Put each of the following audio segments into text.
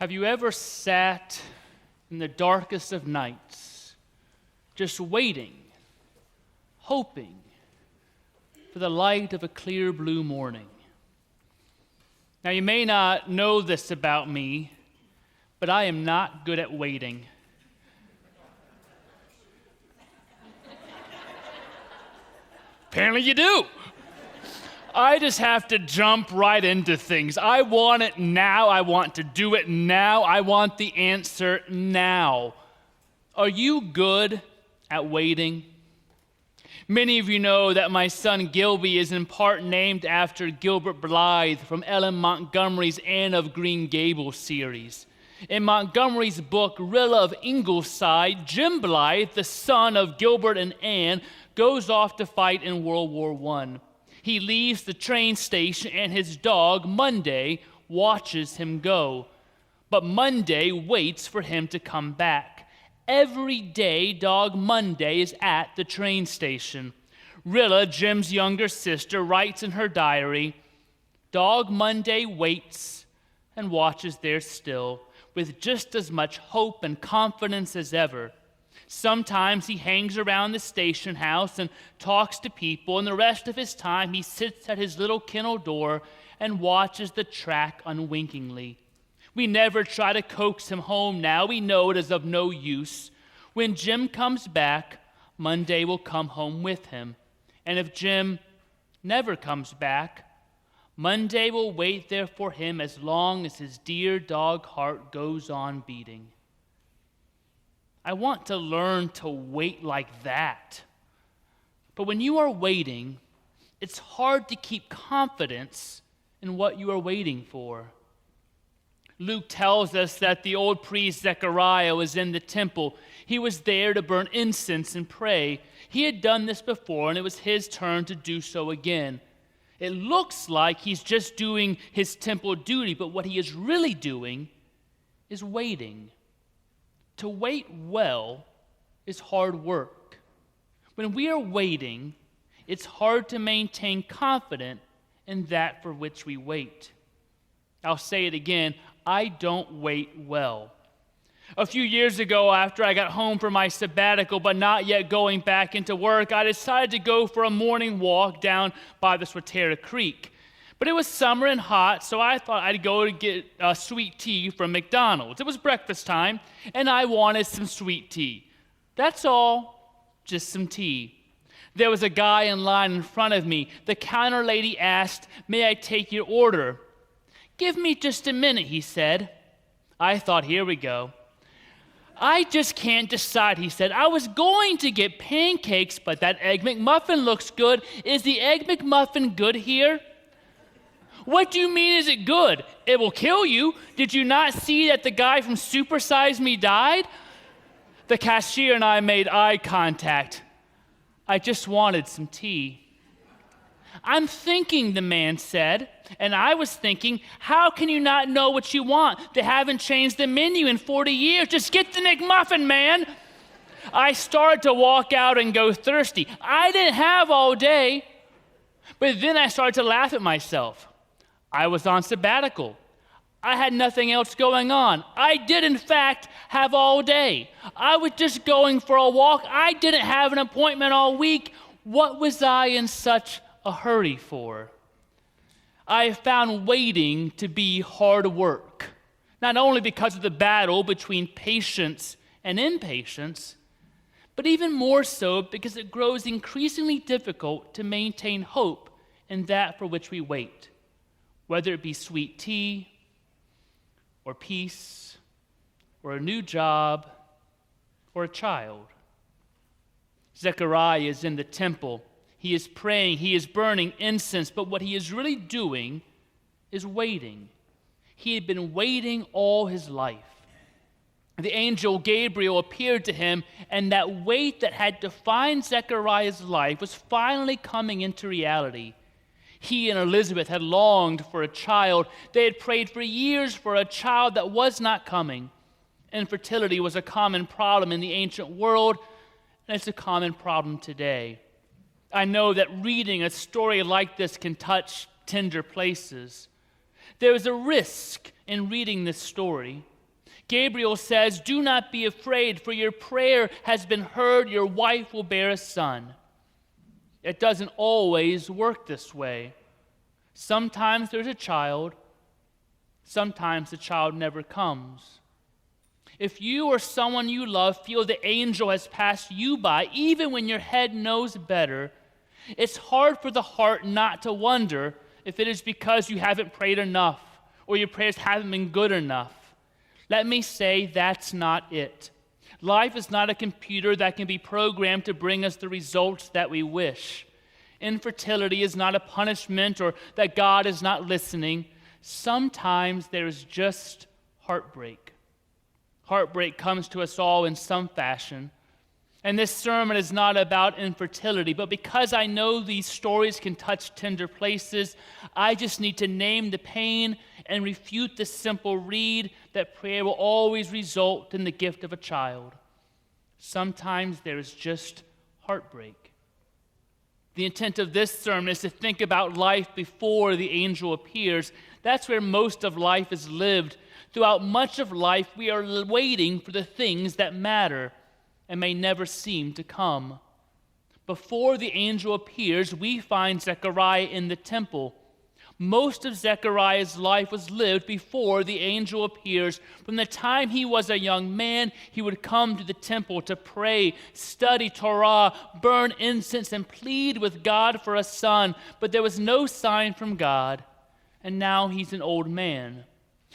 Have you ever sat in the darkest of nights, just waiting, hoping for the light of a clear blue morning? Now, you may not know this about me, but I am not good at waiting. Apparently you do. I just have to jump right into things. I want it now. I want to do it now. I want the answer now. Are you good at waiting? Many of you know that my son Gilby is in part named after Gilbert Blythe from Ellen Montgomery's Anne of Green Gables series. In Montgomery's book, Rilla of Ingleside, Jim Blythe, the son of Gilbert and Anne, goes off to fight in World War I. He leaves the train station and his dog, Monday, watches him go. But Monday waits for him to come back. Every day, dog Monday is at the train station. Rilla, Jim's younger sister, writes in her diary, "Dog Monday waits and watches there still, with just as much hope and confidence as ever. Sometimes he hangs around the station house and talks to people, and the rest of his time he sits at his little kennel door and watches the track unwinkingly. We never try to coax him home now. We know it is of no use. When Jim comes back, Monday will come home with him. And if Jim never comes back, Monday will wait there for him as long as his dear dog heart goes on beating." I want to learn to wait like that. But when you are waiting, it's hard to keep confidence in what you are waiting for. Luke tells us that the old priest Zechariah was in the temple. He was there to burn incense and pray. He had done this before, and it was his turn to do so again. It looks like he's just doing his temple duty, but what he is really doing is waiting. To wait well is hard work. When we are waiting, it's hard to maintain confidence in that for which we wait. I'll say it again, I don't wait well. A few years ago, after I got home from my sabbatical, but not yet going back into work, I decided to go for a morning walk down by the Swatera Creek. But it was summer and hot, so I thought I'd go to get sweet tea from McDonald's. It was breakfast time, and I wanted some sweet tea. That's all, just some tea. There was a guy in line in front of me. The counter lady asked, "May I take your order?" "Give me just a minute," he said. I thought, here we go. "I just can't decide," he said. "I was going to get pancakes, but that Egg McMuffin looks good. Is the Egg McMuffin good here?" "What do you mean, is it good? It will kill you. Did you not see that the guy from Super Size Me died?" The cashier and I made eye contact. "I just wanted some tea." "I'm thinking," the man said, and I was thinking, how can you not know what you want? They haven't changed the menu in 40 years. Just get the McMuffin, man. I started to walk out and go thirsty. I didn't have all day, but then I started to laugh at myself. I was on sabbatical. I had nothing else going on. I did, in fact, have all day. I was just going for a walk. I didn't have an appointment all week. What was I in such a hurry for? I have found waiting to be hard work, not only because of the battle between patience and impatience, but even more so because it grows increasingly difficult to maintain hope in that for which we wait. Whether it be sweet tea, or peace, or a new job, or a child. Zechariah is in the temple. He is praying, he is burning incense, but what he is really doing is waiting. He had been waiting all his life. The angel Gabriel appeared to him, and that wait that had defined Zechariah's life was finally coming into reality. He and Elizabeth had longed for a child. They had prayed for years for a child that was not coming. Infertility was a common problem in the ancient world, and it's a common problem today. I know that reading a story like this can touch tender places. There is a risk in reading this story. Gabriel says, "Do not be afraid, for your prayer has been heard. Your wife will bear a son." It doesn't always work this way. Sometimes there's a child. Sometimes the child never comes. If you or someone you love feel the angel has passed you by, even when your head knows better, it's hard for the heart not to wonder if it is because you haven't prayed enough or your prayers haven't been good enough. Let me say that's not it. Life is not a computer that can be programmed to bring us the results that we wish. Infertility is not a punishment or that God is not listening. Sometimes there is just heartbreak. Heartbreak comes to us all in some fashion. And this sermon is not about infertility, but because I know these stories can touch tender places, I just need to name the pain and refute the simple read that prayer will always result in the gift of a child. Sometimes there is just heartbreak. The intent of this sermon is to think about life before the angel appears. That's where most of life is lived. Throughout much of life, we are waiting for the things that matter and may never seem to come. Before the angel appears, we find Zechariah in the temple. Most of Zechariah's life was lived before the angel appears. From the time he was a young man, he would come to the temple to pray, study Torah, burn incense, and plead with God for a son. But there was no sign from God, and now he's an old man.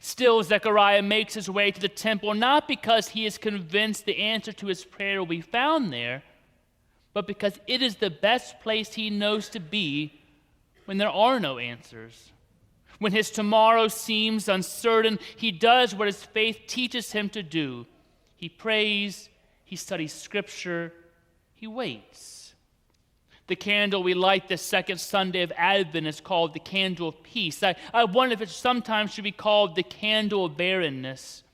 Still, Zechariah makes his way to the temple, not because he is convinced the answer to his prayer will be found there, but because it is the best place he knows to be when there are no answers. When his tomorrow seems uncertain, he does what his faith teaches him to do. He prays, he studies Scripture, he waits. The candle we light this second Sunday of Advent is called the candle of peace. I wonder if it sometimes should be called the candle of barrenness.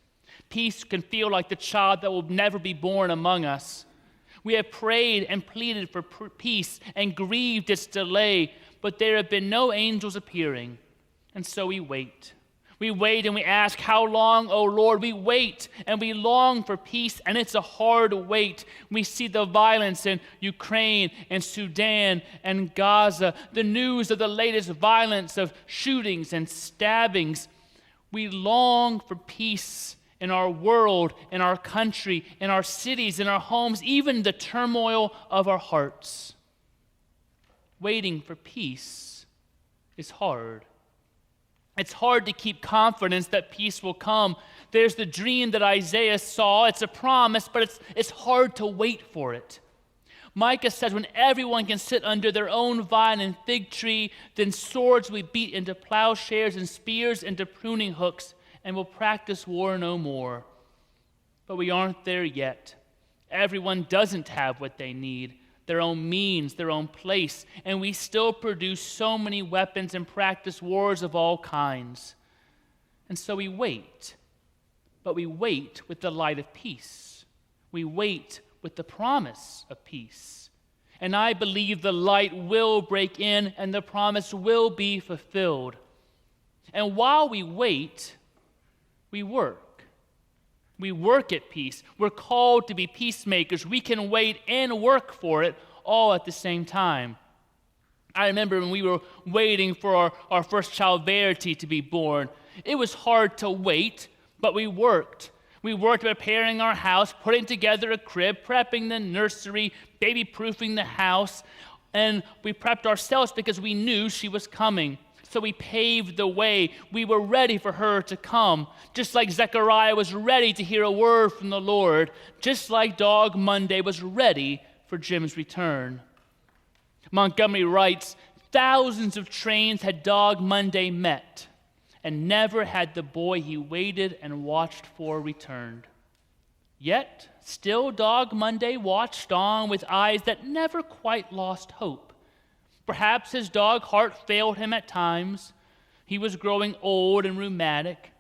Peace can feel like the child that will never be born among us. We have prayed and pleaded for peace and grieved its delay, but there have been no angels appearing, and so we wait. We wait and we ask, "How long, O Lord?" We wait and we long for peace, and it's a hard wait. We see the violence in Ukraine and Sudan and Gaza, the news of the latest violence of shootings and stabbings. We long for peace in our world, in our country, in our cities, in our homes, even the turmoil of our hearts. Waiting for peace is hard. It's hard to keep confidence that peace will come. There's the dream that Isaiah saw. It's a promise, but it's hard to wait for it. Micah says when everyone can sit under their own vine and fig tree, then swords will be beat into plowshares and spears into pruning hooks, and will practice war no more. But we aren't there yet. Everyone doesn't have what they need, their own means, their own place, and we still produce so many weapons and practice wars of all kinds. And so we wait, but we wait with the light of peace. We wait with the promise of peace. And I believe the light will break in and the promise will be fulfilled. And while we wait, we work. We work at peace. We're called to be peacemakers. We can wait and work for it all at the same time. I remember when we were waiting for our first child, Verity, to be born. It was hard to wait, but we worked. We worked preparing our house, putting together a crib, prepping the nursery, baby-proofing the house, and we prepped ourselves because we knew she was coming. So we paved the way. We were ready for her to come, just like Zechariah was ready to hear a word from the Lord, just like Dog Monday was ready for Jim's return. Montgomery writes, "Thousands of trains had Dog Monday met, and never had the boy he waited and watched for returned. Yet, still Dog Monday watched on with eyes that never quite lost hope. Perhaps his dog heart failed him at times. He was growing old and rheumatic.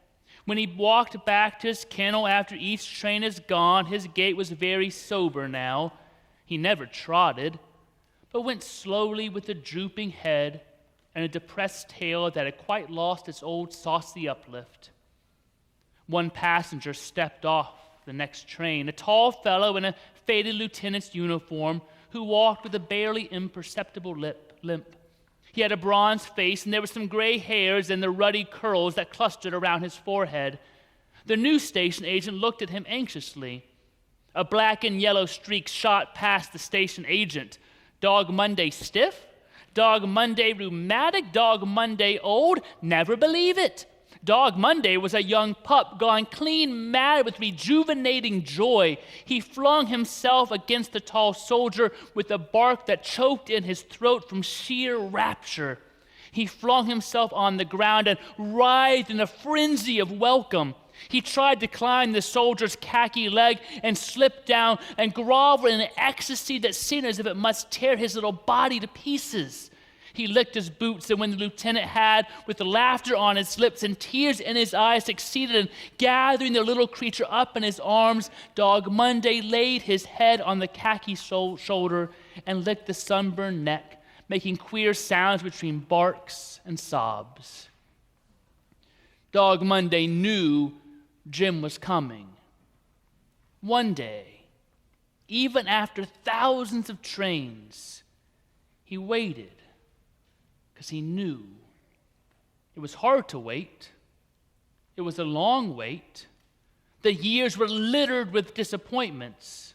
When he walked back to his kennel after each train is gone, his gait was very sober now. He never trotted, but went slowly with a drooping head, and a depressed tail that had quite lost its old saucy uplift. One passenger stepped off the next train, a tall fellow in a faded lieutenant's uniform who walked with a barely imperceptible limp. He had a bronze face, and there were some gray hairs and the ruddy curls that clustered around his forehead. The news station agent looked at him anxiously. A black and yellow streak shot past the station agent. Dog Monday stiff? Dog Monday rheumatic? Dog Monday old? Never believe it. Dog Monday was a young pup gone clean mad with rejuvenating joy. He flung himself against the tall soldier with a bark that choked in his throat from sheer rapture. He flung himself on the ground and writhed in a frenzy of welcome. He tried to climb the soldier's khaki leg and slipped down and groveled in an ecstasy that seemed as if it must tear his little body to pieces. He licked his boots, and when the lieutenant had, with laughter on his lips and tears in his eyes, succeeded in gathering the little creature up in his arms, Dog Monday laid his head on the khaki shoulder and licked the sunburned neck, making queer sounds between barks and sobs. Dog Monday knew Jim was coming. One day, even after thousands of trains, he waited. Because he knew. It was hard to wait. It was a long wait. The years were littered with disappointments.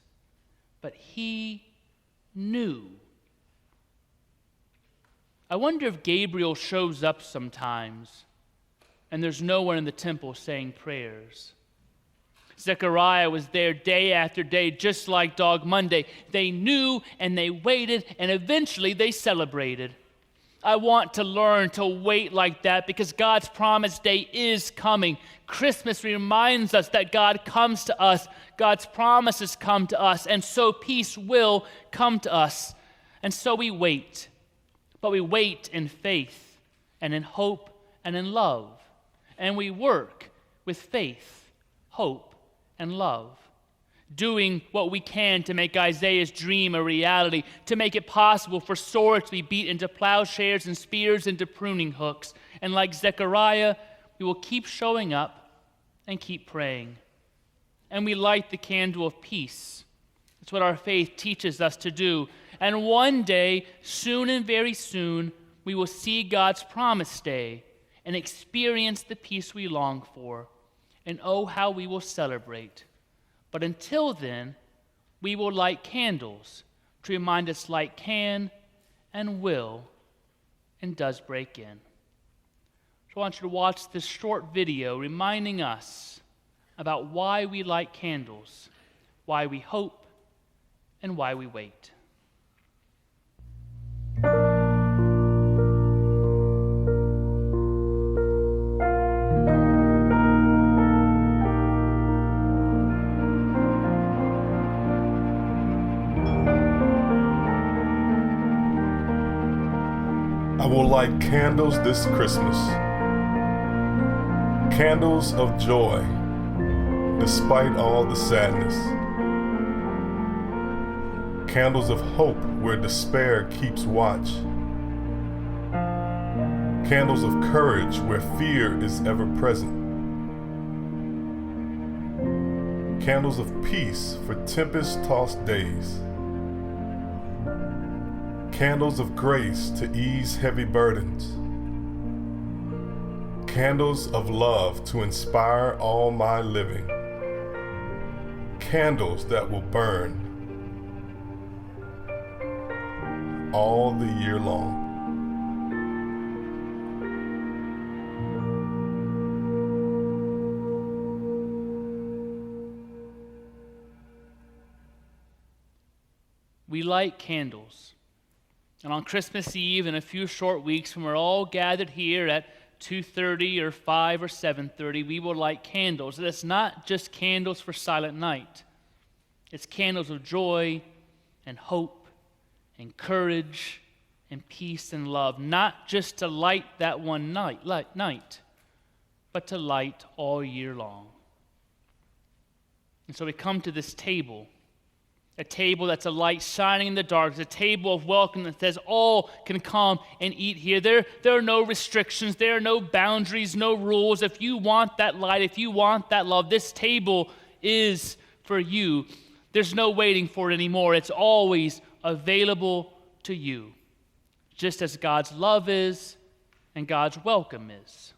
But he knew. I wonder if Gabriel shows up sometimes and there's no one in the temple saying prayers. Zechariah was there day after day, just like Dog Monday. They knew and they waited, and eventually they celebrated. I want to learn to wait like that because God's promised day is coming. Christmas reminds us that God comes to us. God's promises come to us, and so peace will come to us. And so we wait. But we wait in faith and in hope and in love. And we work with faith, hope, and love, doing what we can to make Isaiah's dream a reality, to make it possible for swords to be beat into plowshares and spears into pruning hooks. And like Zechariah, we will keep showing up and keep praying. And we light the candle of peace. That's what our faith teaches us to do. And one day, soon and very soon, we will see God's promised day and experience the peace we long for. And oh, how we will celebrate. But until then, we will light candles to remind us light can and will and does break in. So I want you to watch this short video reminding us about why we light candles, why we hope, and why we wait. I will light candles this Christmas. Candles of joy, despite all the sadness. Candles of hope where despair keeps watch. Candles of courage where fear is ever present. Candles of peace for tempest-tossed days. Candles of grace to ease heavy burdens. Candles of love to inspire all my living. Candles that will burn all the year long. We light candles. And on Christmas Eve, in a few short weeks, when we're all gathered here at 2:30 or 5 or 7:30, we will light candles. And it's not just candles for Silent Night. It's candles of joy and hope and courage and peace and love. Not just to light that one night, but to light all year long. And so we come to this table, a table that's a light shining in the dark. It's a table of welcome that says all can come and eat here. There are no restrictions. There are no boundaries, no rules. If you want that light, if you want that love, this table is for you. There's no waiting for it anymore. It's always available to you, just as God's love is and God's welcome is,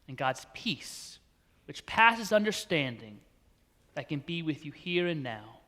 and God's peace, which passes understanding, that can be with you here and now.